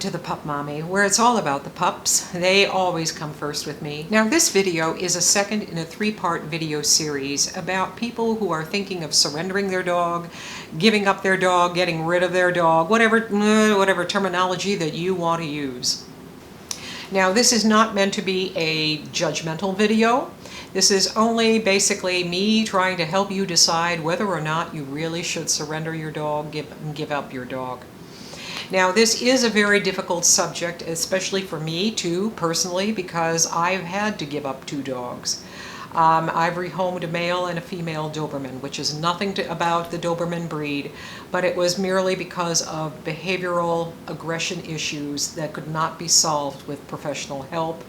to the Pup Mommy, where it's all about the pups. They always come first with me. Now this video is a second in a three-part video series about people who are thinking of surrendering their dog, giving up their dog, getting rid of their dog, whatever terminology that you want to use. Now this is not meant to be a judgmental video. This is only basically me trying to help you decide whether or not you really should surrender your dog, give up your dog. Now this is a very difficult subject, especially for me too, personally, because I've had to give up 2 dogs. I've rehomed a male and a female Doberman, which is nothing about the Doberman breed, but it was merely because of behavioral aggression issues that could not be solved with professional help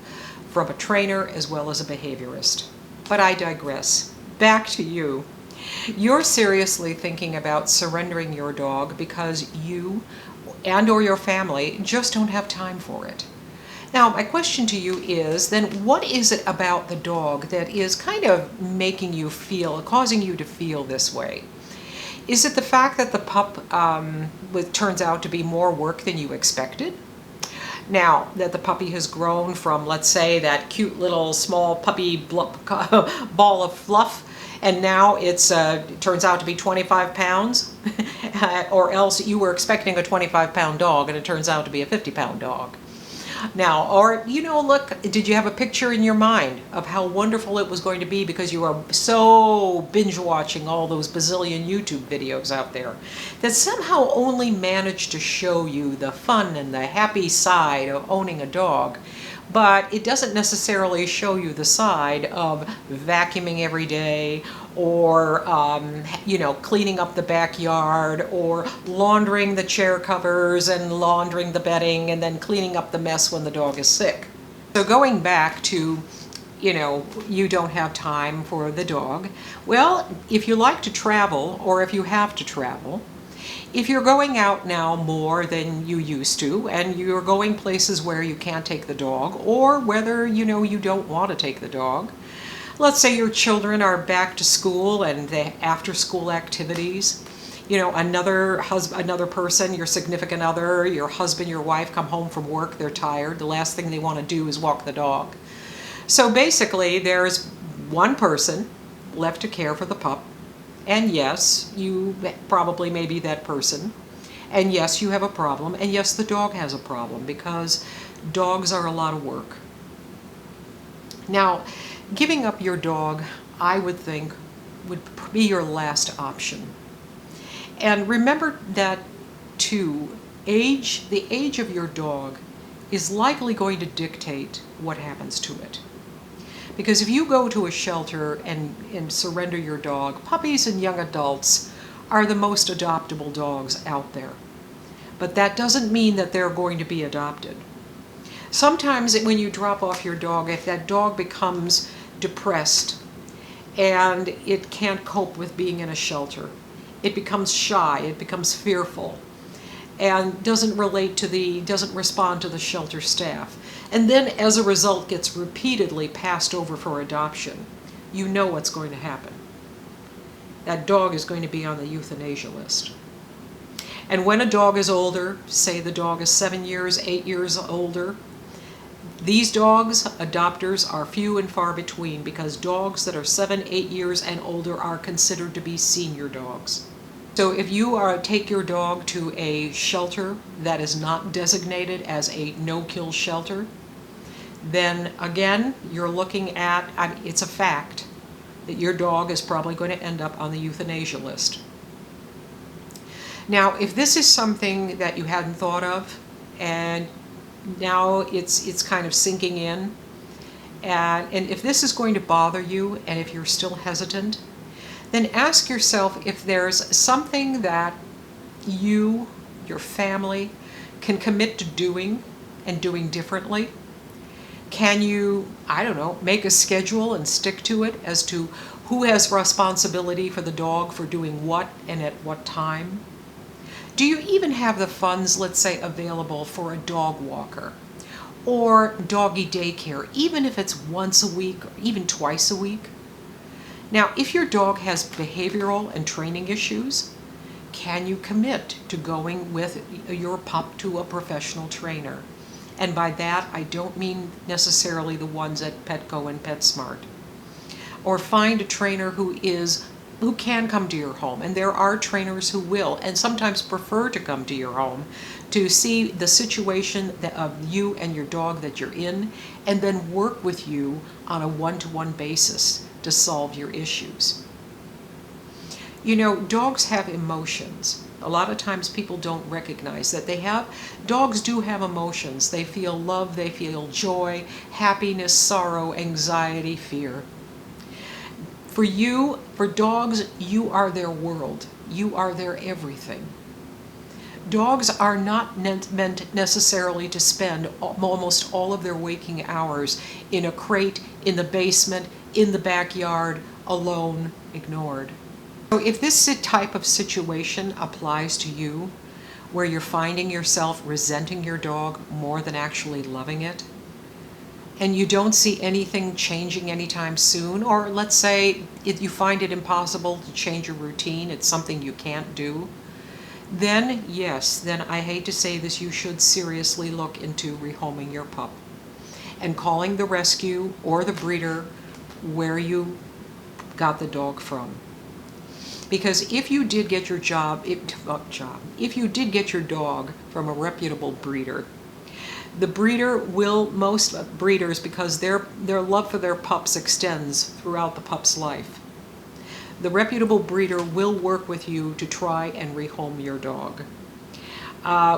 from a trainer as well as a behaviorist. But I digress. Back to you. You're seriously thinking about surrendering your dog because you and or your family just don't have time for it. Now, my question to you is, then what is it about the dog that is kind of making you feel, causing you to feel this way? Is it the fact that the pup turns out to be more work than you expected? Now, that the puppy has grown from, let's say, that cute little small puppy ball of fluff, and now it turns out to be 25 pounds, or else you were expecting a 25-pound dog and it turns out to be a 50-pound dog. Now, or, look, did you have a picture in your mind of how wonderful it was going to be because you were so binge-watching all those bazillion YouTube videos out there that somehow only managed to show you the fun and the happy side of owning a dog, but it doesn't necessarily show you the side of vacuuming every day, or cleaning up the backyard, or laundering the chair covers and laundering the bedding and then cleaning up the mess when the dog is sick. So going back to, you don't have time for the dog. Well, if you like to travel, or if you have to travel, if you're going out now more than you used to, and you're going places where you can't take the dog, or whether you don't want to take the dog, let's say your children are back to school and the after-school activities, another person, your significant other, your husband, your wife come home from work, they're tired, the last thing they want to do is walk the dog. So basically there's one person left to care for the pup, and yes, you probably may be that person, and yes, you have a problem, and yes, the dog has a problem, because dogs are a lot of work. Now, giving up your dog, I would think, would be your last option. And remember that, too, the age of your dog is likely going to dictate what happens to it. Because if you go to a shelter and surrender your dog, puppies and young adults are the most adoptable dogs out there. But that doesn't mean that they're going to be adopted. Sometimes when you drop off your dog, if that dog becomes depressed and it can't cope with being in a shelter, it becomes shy, it becomes fearful, and doesn't respond to the shelter staff, and then as a result gets repeatedly passed over for adoption, you know what's going to happen. That dog is going to be on the euthanasia list. And when a dog is older, say the dog is 7 years, 8 years older, these dogs, adopters, are few and far between, because dogs that are 7, 8 years and older are considered to be senior dogs. So if you take your dog to a shelter that is not designated as a no-kill shelter, then again, you're looking at, it's a fact that your dog is probably going to end up on the euthanasia list. Now, if this is something that you hadn't thought of, and now it's kind of sinking in, and if this is going to bother you, and if you're still hesitant, then ask yourself if there's something that you, your family, can commit to doing and doing differently. Can you, make a schedule and stick to it as to who has responsibility for the dog for doing what and at what time? Do you even have the funds, let's say, available for a dog walker or doggy daycare, even if it's once a week or even twice a week? Now, if your dog has behavioral and training issues, Can you commit to going with your pup to a professional trainer? And by that, I don't mean necessarily the ones at Petco and PetSmart. Or find a trainer who can come to your home. And there are trainers who will, and sometimes prefer to come to your home to see the situation of you and your dog that you're in, and then work with you on a one-to-one basis to solve your issues. You know, dogs have emotions. A lot of times people don't recognize that dogs do have emotions. They feel love, they feel joy, happiness, sorrow, anxiety, fear. For dogs, you are their world. You are their everything. Dogs are not meant necessarily to spend almost all of their waking hours in a crate, in the basement, in the backyard, alone, ignored. So if this type of situation applies to you, where you're finding yourself resenting your dog more than actually loving it, and you don't see anything changing anytime soon, or let's say if you find it impossible to change your routine, it's something you can't do, then yes, then I hate to say this, you should seriously look into rehoming your pup and calling the rescue or the breeder where you got the dog from. Because if you did get your if you did get your dog from a reputable breeder, the breeder will, most breeders, because their love for their pups extends throughout the pup's life, the reputable breeder will work with you to try and rehome your dog.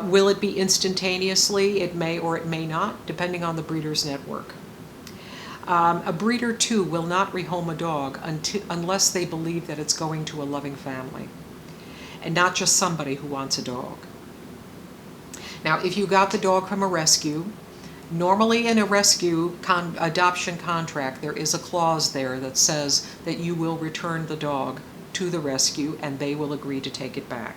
Will it be instantaneously? It may or it may not, depending on the breeder's network. A breeder, too, will not rehome a dog unless they believe that it's going to a loving family, and not just somebody who wants a dog. Now, if you got the dog from a rescue, normally in a rescue adoption contract, there is a clause there that says that you will return the dog to the rescue and they will agree to take it back.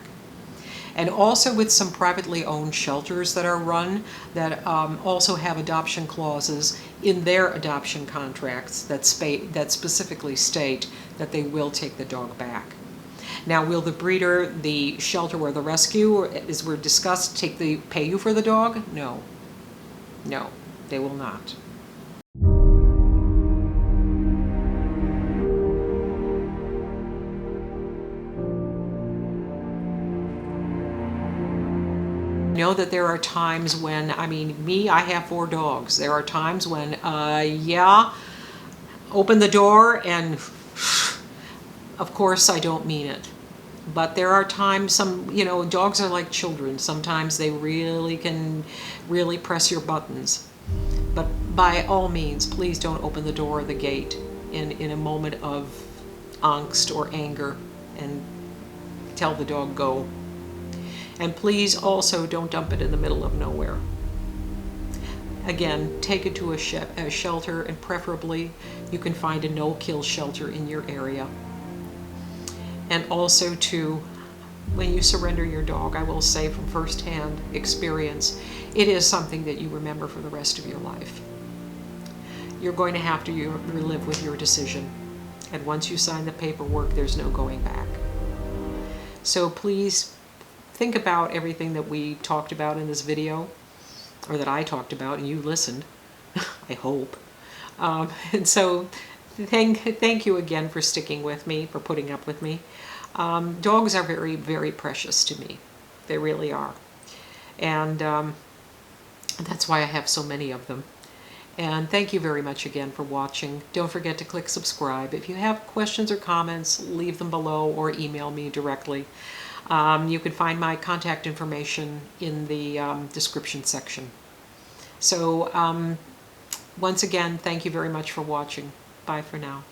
And also with some privately owned shelters that are run that also have adoption clauses in their adoption contracts that specifically state that they will take the dog back. Now, will the breeder, the shelter, or the rescue, as we're discussed, pay you for the dog? No. No, they will not. I know that there are times when, I have 4 dogs. There are times when, open the door and, of course, I don't mean it. But there are times, dogs are like children. Sometimes they can really press your buttons. But by all means, please don't open the door or the gate in a moment of angst or anger and tell the dog go. And please also don't dump it in the middle of nowhere. Again, take it to a shelter, and preferably you can find a no-kill shelter in your area. And also, too, when you surrender your dog, I will say from firsthand experience, it is something that you remember for the rest of your life. You're going to have to live with your decision. And once you sign the paperwork, there's no going back. So please think about everything that we talked about in this video, or that I talked about and you listened, I hope. And so thank you again for sticking with me, for putting up with me. Dogs are very, very precious to me. They really are. And that's why I have so many of them. And thank you very much again for watching. Don't forget to click subscribe. If you have questions or comments, leave them below or email me directly. You can find my contact information in the description section. So once again, thank you very much for watching. Bye for now.